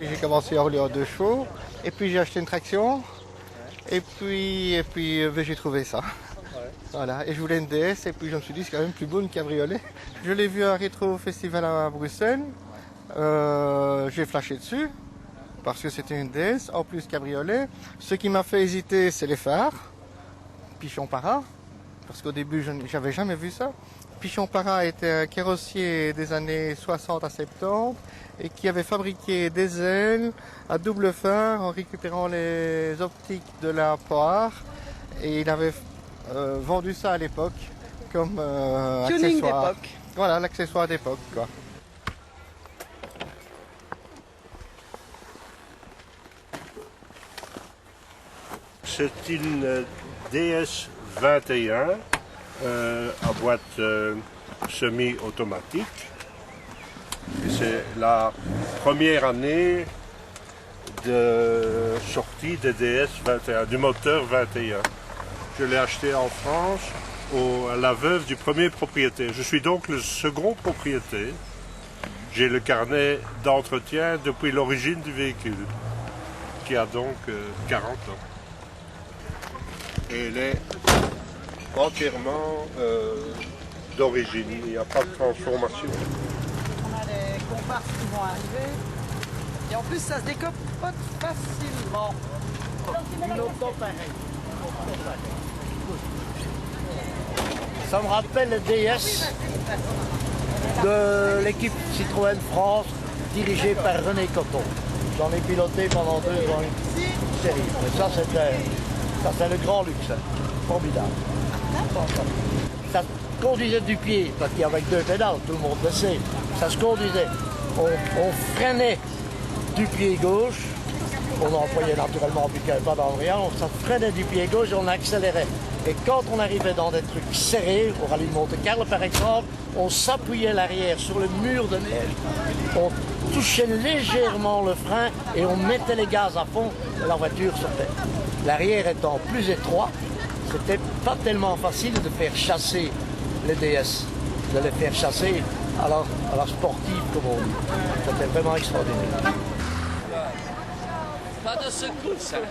J'ai commencé à rouler en 2 chevaux, et puis j'ai acheté une traction, et puis j'ai trouvé ça. Voilà, et je voulais une DS, et puis je me suis dit c'est quand même plus beau une cabriolet. Je l'ai vu à un rétro festival à Bruxelles, j'ai flashé dessus, parce que c'était une DS, en plus cabriolet. Ce qui m'a fait hésiter, c'est les phares, Pichon Para, parce qu'au début je n'avais jamais vu ça. Pichon Para était un carrossier des années 60 à 70 et qui avait fabriqué des ailes à double phare en récupérant les optiques de la poire, et il avait vendu ça à l'époque comme Tuning accessoire. d'époque. Voilà, l'accessoire d'époque, quoi. C'est une DS 21 à boîte semi-automatique. C'est la première année de sortie des DS 21, du moteur 21. Je l'ai acheté en France à la veuve du premier propriétaire. Je suis donc le second propriétaire. J'ai le carnet d'entretien depuis l'origine du véhicule, qui a donc 40 ans. Et elle est entièrement d'origine, il n'y a pas de transformation. On a les comparses qui vont arriver. Et en plus, ça se décope pas facilement. Une auto pareille. Ça me rappelle le DS de l'équipe Citroën France dirigée par René Cotton. J'en ai piloté pendant 2 ans une série. Mais ça c'est le grand luxe, hein. Formidable. Ça se conduisait du pied, parce qu'il y avait 2 pédales, tout le monde le sait. Ça se conduisait. On freinait du pied gauche. On employait naturellement plus qu'un pas dans le rien. Ça freinait du pied gauche et on accélérait. Et quand on arrivait dans des trucs serrés, au rallye de Monte-Carlo par exemple, on s'appuyait l'arrière sur le mur de neige, on touchait légèrement le frein et on mettait les gaz à fond et la voiture sortait. L'arrière étant plus étroit, c'était pas tellement facile de faire chasser les DS, de les faire chasser à la sportive comme on dit. C'était vraiment extraordinaire. Pas de secousse, hein.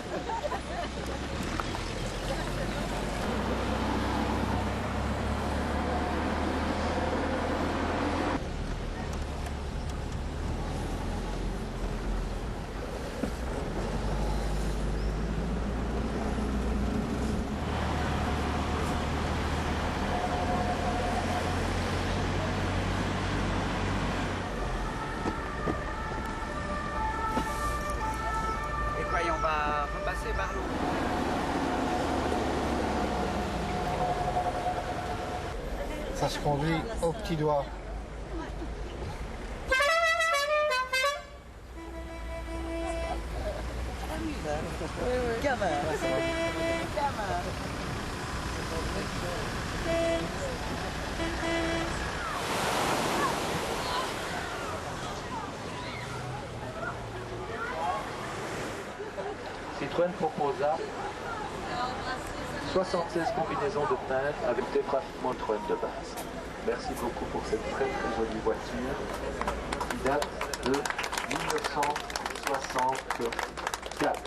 On va repasser par l'eau. Ça se conduit au petit doigt. Gamin. Citroën proposa 76 combinaisons de teintes avec des pratiquement Citroën de base. Merci beaucoup pour cette très très jolie voiture qui date de 1964.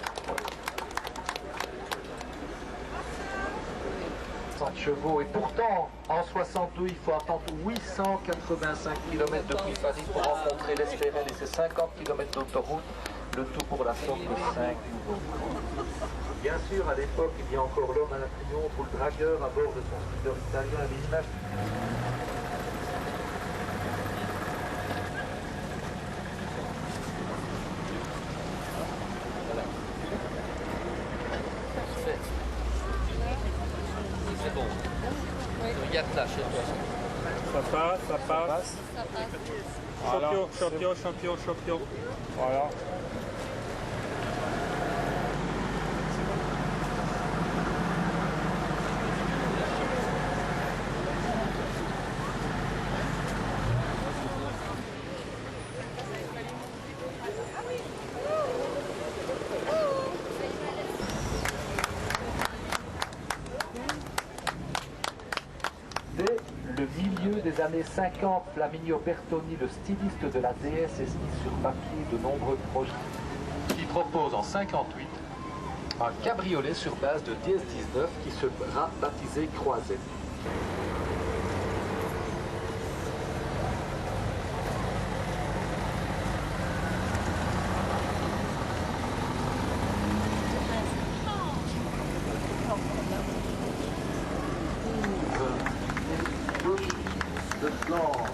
100 chevaux et pourtant en 62 il faut attendre 885 km de Pifani pour rencontrer l'Estérel et ses 50 km d'autoroute. Le tout pour la somme de 5 nouveaux. Bien sûr, à l'époque, il y a encore l'homme à la triomphe ou le dragueur à bord de son scooter italien à l'image. C'est bon. Regarde là, chez toi. Ça passe, ça passe. Voilà. Champion. Voilà. Dès le milieu des années 50, Flaminio Bertoni, le styliste de la DS, esquisse sur papier de nombreux projets. Il propose en 58 un cabriolet sur base de DS-19 qui sera baptisé Croisette. De Flandre.